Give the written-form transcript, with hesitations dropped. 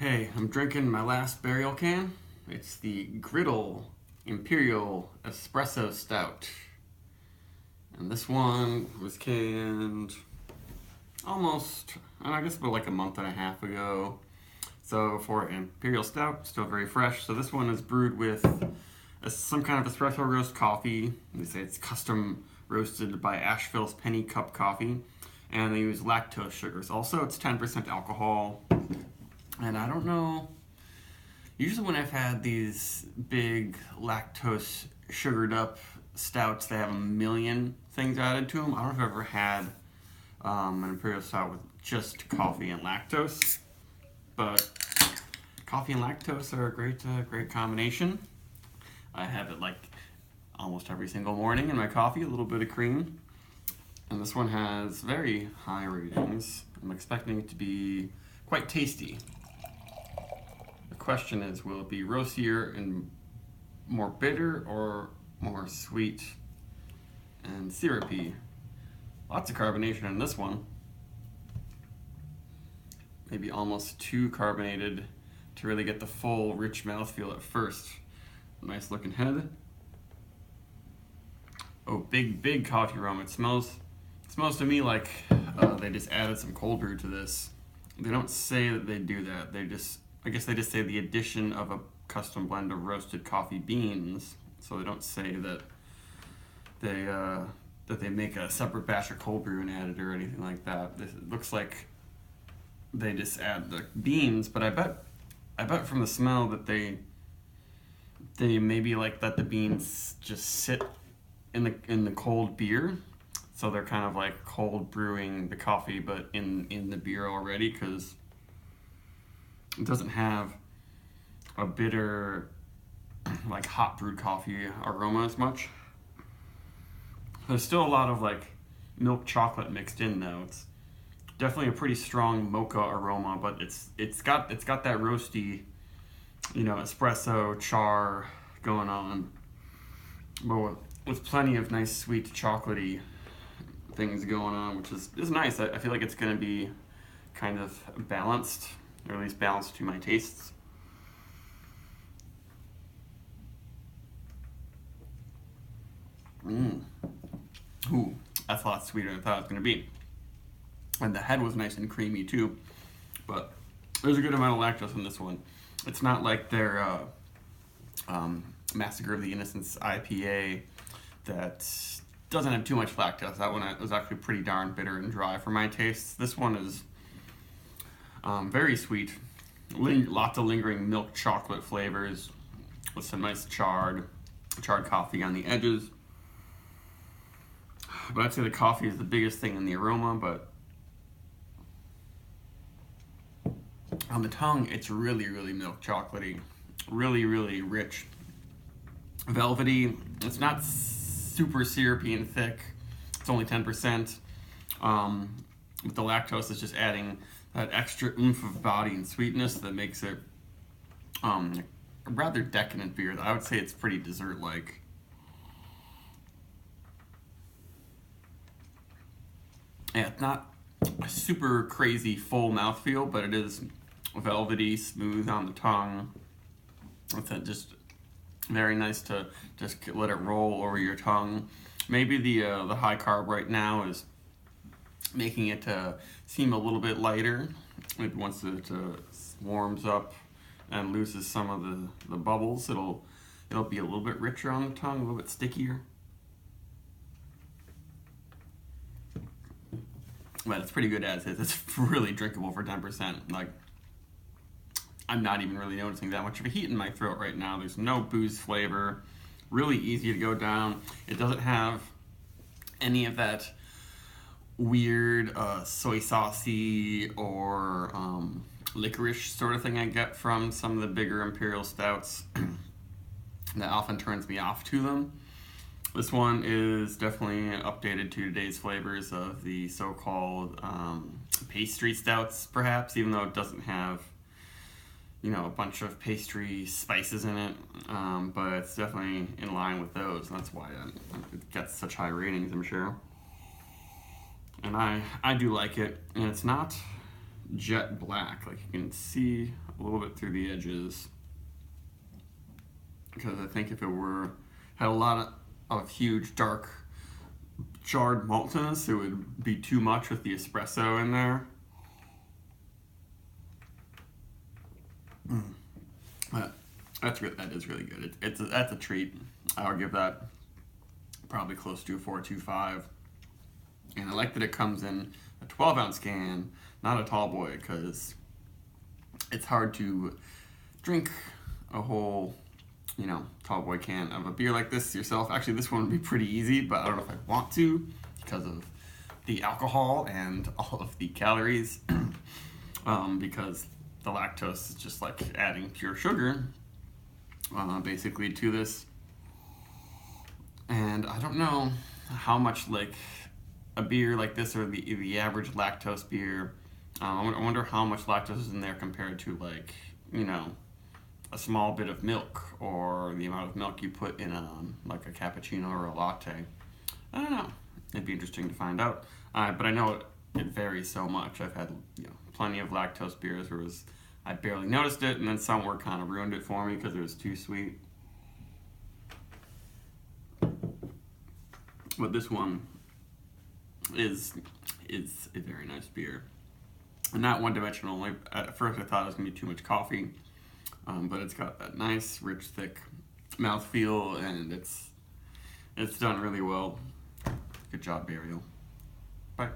Hey, I'm drinking my last burial can. It's the Griddle Imperial Espresso Stout. And this one was canned almost, I guess about like a month and a half ago. So for Imperial Stout, still very fresh. So this one is brewed with some kind of espresso roast coffee. They say it's custom roasted by Asheville's Penny Cup Coffee. And they use lactose sugars. Also, it's 10% alcohol. And I don't know, usually when I've had these big lactose sugared up stouts, they have a million things added to them. I don't know if I've ever had an Imperial Stout with just coffee and lactose, but coffee and lactose are a great combination. I have it like almost every single morning in my coffee, a little bit of cream. And this one has very high ratings. I'm expecting it to be quite tasty. The question is, will it be roastier and more bitter or more sweet and syrupy? Lots of carbonation in this one. Maybe almost too carbonated to really get the full rich mouthfeel at first. Nice looking head. Oh, big coffee aroma. It smells to me like they just added some cold brew to this. They don't say that they do that. I guess they just say the addition of a custom blend of roasted coffee beans. So they don't say that they make a separate batch of cold brew and add it or anything like that. It looks like they just add the beans, but I bet from the smell that they maybe like let the beans just sit in the cold beer. So they're kind of like cold brewing the coffee, but in the beer already, because it doesn't have a bitter, like hot brewed coffee aroma as much. There's still a lot of like milk chocolate mixed in though. It's definitely a pretty strong mocha aroma, but it's got that roasty, espresso char going on, but with plenty of nice sweet chocolatey things going on, which is nice. I feel like it's going to be kind of balanced, or at least balanced to my tastes. Ooh, that's a lot sweeter than I thought it was going to be. And the head was nice and creamy too, but there's a good amount of lactose in this one. It's not like their Massacre of the Innocents IPA that doesn't have too much lactose. That one was actually pretty darn bitter and dry for my tastes. This one is very sweet, lots of lingering milk chocolate flavors with some nice charred coffee on the edges. But I'd say the coffee is the biggest thing in the aroma, but on the tongue, it's really milk chocolatey, really rich, velvety. It's not super syrupy and thick. It's only 10%. With the lactose, it's just adding that extra oomph of body and sweetness that makes it a rather decadent beer. I would say it's pretty dessert-like. Yeah, it's not a super crazy full mouthfeel, but it is velvety, smooth on the tongue. It's just very nice to just let it roll over your tongue. Maybe the high carb right now is making it seem a little bit lighter. Maybe once it warms up and loses some of the bubbles, it'll be a little bit richer on the tongue, a little bit stickier. But it's pretty good as is. It's really drinkable for 10%. Like, I'm not even really noticing that much of a heat in my throat right now. There's no booze flavor. Really easy to go down. It doesn't have any of that weird soy saucy or licorice sort of thing I get from some of the bigger Imperial Stouts that often turns me off to them. This one is definitely updated to today's flavors of the so-called pastry stouts, perhaps, even though it doesn't have a bunch of pastry spices in it, but it's definitely in line with those, and that's why it gets such high ratings, I'm sure. And I do like it, and it's not jet black. Like you can see a little bit through the edges. Because I think if it had a lot of huge dark charred maltiness, it would be too much with the espresso in there. But that is really good. That's a treat. I would give that probably close to a 4.25. And I like that it comes in a 12-ounce can, not a tall boy, because it's hard to drink a whole, tall boy can of a beer like this yourself. Actually, this one would be pretty easy, but I don't know if I want to because of the alcohol and all of the calories. Because the lactose is just like adding pure sugar, basically, to this. And I don't know how much like a beer like this or the average lactose beer. I wonder how much lactose is in there compared to like a small bit of milk or the amount of milk you put in like a cappuccino or a latte. I don't know. It'd be interesting to find out. But I know it varies so much. I've had plenty of lactose beers where I barely noticed it, and then some were kind of ruined it for me because it was too sweet. But this one is a very nice beer. And not one-dimensional. At first I thought it was going to be too much coffee, but it's got that nice, rich, thick mouthfeel, and it's done really well. Good job, Burial. Bye.